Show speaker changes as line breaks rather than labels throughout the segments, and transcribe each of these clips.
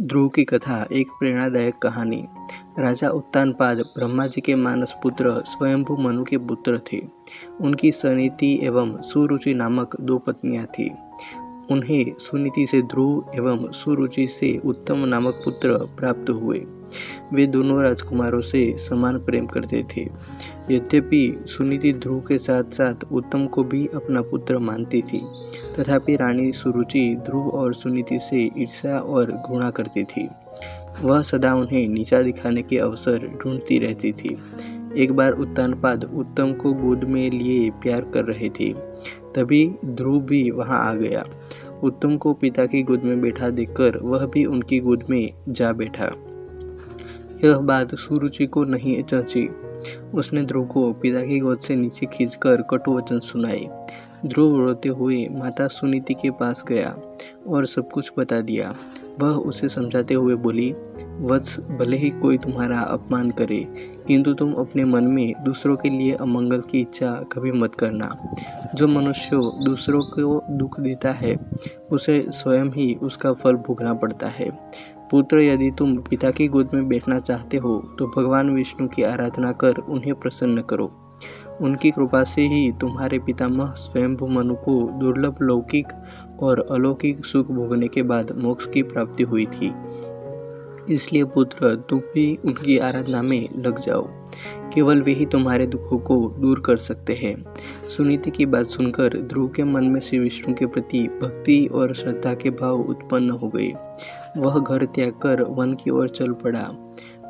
ध्रुव की कथा एक प्रेरणादायक कहानी। राजा उत्तानपाद ब्रह्मा जी के मानस पुत्र स्वयंभू मनु के पुत्र थे। उनकी सनीति एवं सुरुचि नामक दो पत्नियां थीं। उन्हें सुनीति से ध्रुव एवं सुरुचि से उत्तम नामक पुत्र प्राप्त हुए। वे दोनों राजकुमारों से समान प्रेम करते थे। यद्यपि सुनीति ध्रुव के साथ साथ उत्तम को भी अपना पुत्र मानती थी, तथापि रानी सुरुचि ध्रुव और सुनीति से ईर्ष्या और घृणा करती थी। वह सदा उन्हें नीचा दिखाने के अवसर ढूंढती रहती थी। एक बार उत्तानपाद उत्तम को गोद में लिए प्यार कर रहे थे, तभी ध्रुव भी वहां आ गया। उत्तम को पिता की गोद में बैठा देखकर वह भी उनकी गोद में जा बैठा। यह बात सुरुचि को नहीं जंची। उसने ध्रुव को पिता की गोद से नीचे खींचकर कटु वचन सुनाए। ध्रुव रोते हुए माता सुनीति के पास गया और सब कुछ बता दिया। वह उसे समझाते हुए बोली, वत्स, भले ही कोई तुम्हारा अपमान करे, किंतु तुम अपने मन में दूसरों के लिए अमंगल की इच्छा कभी मत करना। जो मनुष्य दूसरों को दुख देता है, उसे स्वयं ही उसका फल भोगना पड़ता है। पुत्र, यदि तुम पिता की गोद में बैठना चाहते हो तो भगवान विष्णु की आराधना कर उन्हें प्रसन्न करो। उनकी कृपा से ही तुम्हारे पितामह स्वयंभू मनु को दुर्लभ लौकिक और अलौकिक सुख भोगने के बाद मोक्ष की प्राप्ति हुई थी। इसलिए पुत्र, तुम भी उनकी आराधना में लग जाओ। केवल वे ही तुम्हारे दुखों को दूर कर सकते हैं। सुनीति की बात सुनकर ध्रुव के मन में श्री विष्णु के प्रति भक्ति और श्रद्धा के भाव उत्पन्न हो गए। वह घर त्याग कर वन की ओर चल पड़ा।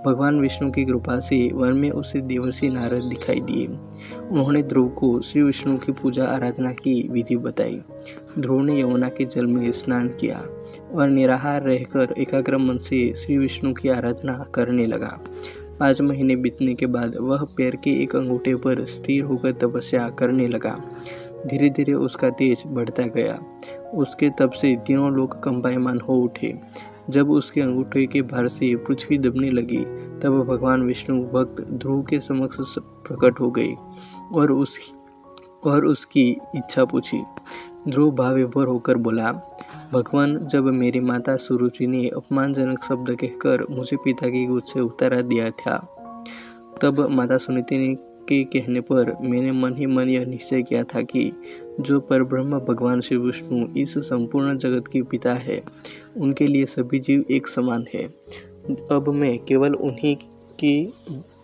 भगवान विष्णु की कृपा से वन में उसे देवर्षि नारद दिखाई दिए। उन्होंने ध्रुव को श्री विष्णु की पूजा आराधना की विधि बताई। ध्रुव ने यमुना के जल में स्नान किया और निराहार रहकर एकाग्र मन से श्री विष्णु की आराधना करने लगा। 5 महीने बीतने के बाद वह पैर के एक अंगूठे पर स्थिर होकर तपस्या करने लगा। धीरे धीरे उसका तेज बढ़ता गया। उसके तप से तीनों लोग कंपायमान हो उठे। जब उसके अंगूठे के भार से पृथ्वी दबने लगी, तब भगवान विष्णु भक्त ध्रुव के समक्ष प्रकट हो गए और उसकी इच्छा पूछी। ध्रुव भावविभोर होकर बोला, भगवान, जब मेरी माता सुरुचि ने अपमानजनक शब्द कहकर मुझे पिता की गोद से उतारा दिया था, तब माता सुनीति ने के कहने पर मैंने मन ही मन यह निश्चय किया था कि जो परब्रह्म भगवान श्री विष्णु इस संपूर्ण जगत के पिता है, उनके लिए सभी जीव एक समान है। अब मैं केवल उन्हीं की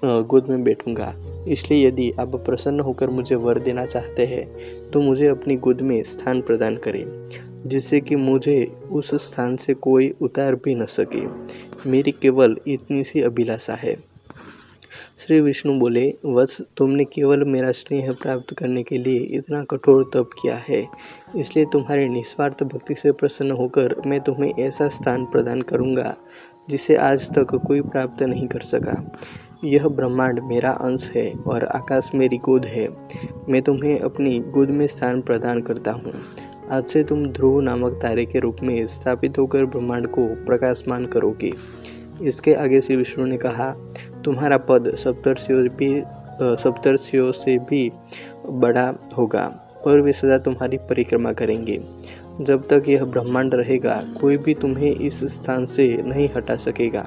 गोद में बैठूंगा। इसलिए यदि आप प्रसन्न होकर मुझे वर देना चाहते हैं तो मुझे अपनी गोद में स्थान प्रदान करें, जिससे कि मुझे उस स्थान से कोई उतार भी न सके। मेरी केवल इतनी सी अभिलाषा है। श्री विष्णु बोले, वत्स, तुमने केवल मेरा स्नेह प्राप्त करने के लिए इतना कठोर तप किया है, इसलिए तुम्हारी निस्वार्थ भक्ति से प्रसन्न होकर मैं तुम्हें ऐसा स्थान प्रदान करूंगा जिसे आज तक कोई प्राप्त नहीं कर सका। यह ब्रह्मांड मेरा अंश है और आकाश मेरी गोद है। मैं तुम्हें अपनी गोद में स्थान प्रदान करता हूँ। आज से तुम ध्रुव नामक तारे के रूप में स्थापित होकर ब्रह्मांड को प्रकाशमान करोगे। इसके आगे श्री विष्णु ने कहा, तुम्हारा पद सप्तर्षियों से भी बड़ा होगा और वे सदा तुम्हारी परिक्रमा करेंगे। जब तक यह ब्रह्मांड रहेगा, कोई भी तुम्हें इस स्थान से नहीं हटा सकेगा।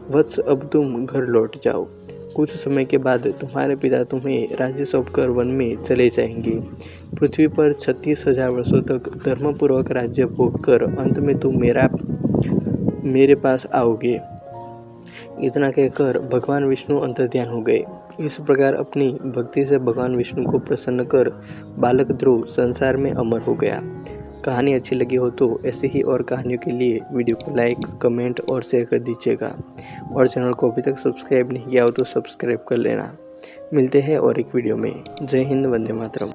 वत्स, अब तुम घर लौट जाओ। कुछ समय के बाद तुम्हारे पिता तुम्हें राज्य सौंपकर वन में चले जाएंगे। पृथ्वी पर 36,000 वर्षों तक धर्मपूर्वक राज्य भोग कर अंत में तुम मेरे पास आओगे। इतना कहकर भगवान विष्णु अंतर्ध्यान हो गए। इस प्रकार अपनी भक्ति से भगवान विष्णु को प्रसन्न कर बालक ध्रुव संसार में अमर हो गया। कहानी अच्छी लगी हो तो ऐसे ही और कहानियों के लिए वीडियो को लाइक, कमेंट और शेयर कर दीजिएगा। और चैनल को अभी तक सब्सक्राइब नहीं किया हो तो सब्सक्राइब कर लेना। मिलते हैं और एक वीडियो में। जय हिंद, वंदे मातरम।